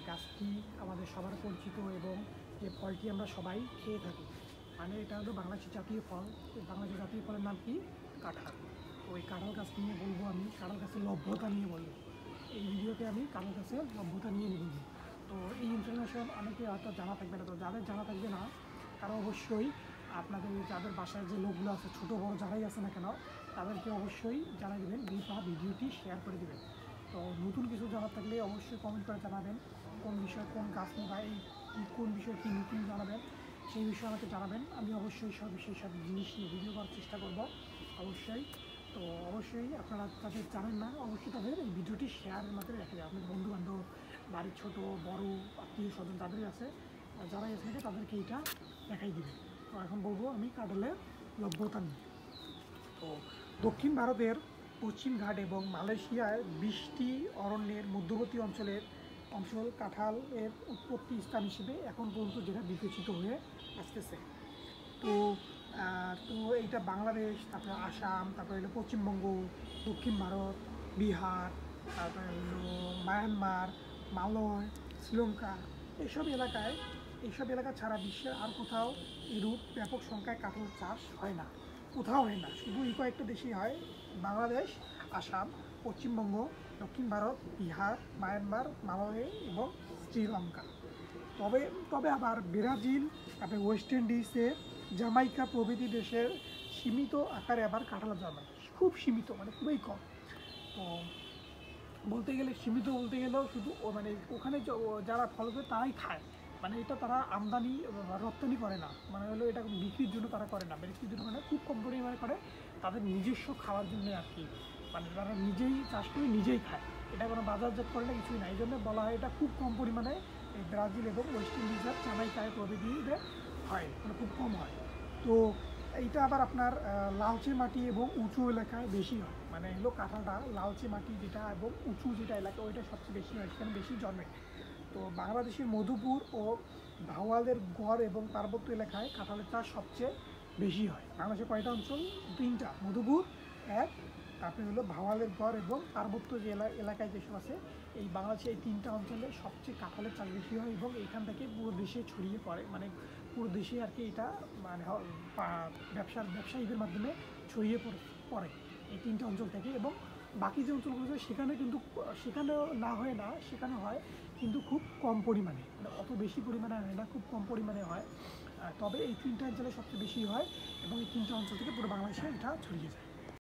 গাছটি আমাদের সবার পরিচিত এবং যে ফলটি আমরা সবাই খেয়ে থাকি। মানে এটা হলো বাংলাদেশের জাতীয় ফল। বাংলাদেশের জাতীয় ফলের নাম কি? কাঁঠাল। তো এই কাঁঠাল গাছ নিয়ে বলবো, আমি কাঁঠাল গাছের লভ্যতা নিয়ে বলবো। এই ভিডিওতে আমি কাঁঠাল গাছের লভ্যতা নিয়ে বলবো। তো এই ইনফরমেশন অনেকে হয়তো জানা থাকবে না, তো যাদের জানা থাকবে না তারা অবশ্যই আপনাদের যাদের বাসায় যে লোকগুলো আছে, ছোটো বড় যারাই আছে না কেন, তাদেরকে অবশ্যই জানাই দেবেন বা ভিডিওটি শেয়ার করে দেবেন। তো নতুন কিছু জানার থাকলে অবশ্যই কমেন্ট করে জানাবেন, কোন বিষয়ে কোন গাছ বা এই কোন বিষয়ে কী নতুন জানাবেন সেই বিষয়ে আমাকে জানাবেন। আমি অবশ্যই সব জিনিস নিয়ে ভিডিও করার চেষ্টা করব অবশ্যই। তো অবশ্যই আপনারা যাদের জানেন না অবশ্যই তাদের এই ভিডিওটি শেয়ারের মাধ্যমে রেখে দেয়, আপনার বন্ধুবান্ধব, বাড়ির ছোটো বড় আত্মীয় স্বজন যাদের আছে, যারাই আছে নাকি তাদেরকে এইটা দেখাই দিবে। তো এখন বলবো আমি কাঁঠালের লভ্যতা নিয়ে। তো দক্ষিণ ভারতের পশ্চিম ঘাট এবং মালয়েশিয়ার বৃষ্টি অরণ্যের মধ্যবর্তী অঞ্চল কাঁঠালের উৎপত্তি স্থান হিসেবে এখন পর্যন্ত যেটা বিকশিত হয়ে আসতেছে। তো তো এইটা বাংলাদেশ, তারপরে আসাম, তারপরে হলো পশ্চিমবঙ্গ, দক্ষিণ ভারত, বিহার, তারপরে হলো মায়ানমার, মালয়, শ্রীলঙ্কা, এইসব এলাকা ছাড়া বিশ্বের আর কোথাও এরূপ ব্যাপক সংখ্যায় কাঁঠাল চাষ হয় না, কোথাও হয় না, শুধু এই কয়েকটা দেশেই হয়। বাংলাদেশ, আসাম, পশ্চিমবঙ্গ, দক্ষিণ ভারত, বিহার, মায়ানমার, মালয় এবং শ্রীলঙ্কা। তবে তবে আবার ব্রাজিল, তারপরে ওয়েস্ট ইন্ডিজে, জামাইকা প্রভৃতি দেশের সীমিত আকারে আবার কাঁঠাল জন্মায়, খুব সীমিত, মানে খুবই কম। তো বলতে গেলেও শুধু মানে ওখানে যারা ফলো করে তারাই খায়, মানে এটা তারা আমদানি রপ্তানি করে না, মানে হলো এটা বিক্রির জন্য তারা করে না, বিক্রির জন্য মানে খুব কম পরিমাণে করে, তাদের নিজস্ব খাওয়ার জন্য আর কি, মানে তারা নিজেই চাষ করে নিজেই খায়, এটা কোনো বাজারজাত করে না, কিছুই না। এই জন্য বলা হয় এটা খুব কম পরিমাণে এই ব্রাজিল এবং ওয়েস্ট ইন্ডিজের জামাইকায় প্রভৃতিতে হয়, মানে খুব কম হয়। তো এইটা আবার আপনার লালচে মাটি এবং উঁচু এলাকায় বেশি হয়, মানে হলো কাঁঠালটা লালচে মাটি যেটা এবং উঁচু যেটা এলাকা ওইটা সবচেয়ে বেশি হয়, সেখানে বেশি জন্মে। তো বাংলাদেশের মধুপুর ও ভাওয়ালের গড় এবং পার্বত্য এলাকায় কাঁঠালের চাষ সবচেয়ে বেশি হয়। বাংলাদেশের কয়টা অঞ্চল? তিনটা, মধুপুর এক, তারপরে হলো ভাওয়ালের গড় এবং পার্বত্য যে এলাকায় যেসব আছে, এই বাংলাদেশে এই তিনটা অঞ্চলে সবচেয়ে কাঁঠালের চাষ বেশি হয় এবং এইখান থেকে পুরো দেশে ছড়িয়ে পড়ে, মানে পুরো দেশে আর কি এটা মানে ব্যবসায়ীদের মাধ্যমে ছড়িয়ে পড়ে এই তিনটা অঞ্চল থেকে। এবং বাকি যে অঞ্চলগুলো আছে সেখানেও না হয় না, সেখানে হয় কিন্তু খুব কম পরিমাণে, মানে অত বেশি পরিমাণে হয় না, খুব কম পরিমাণে হয়। তবে এই তিনটা অঞ্চলে সবচেয়ে বেশি হয় এবং এই তিনটা অঞ্চল থেকে পুরো বাংলাদেশে এটা ছড়িয়ে যায়।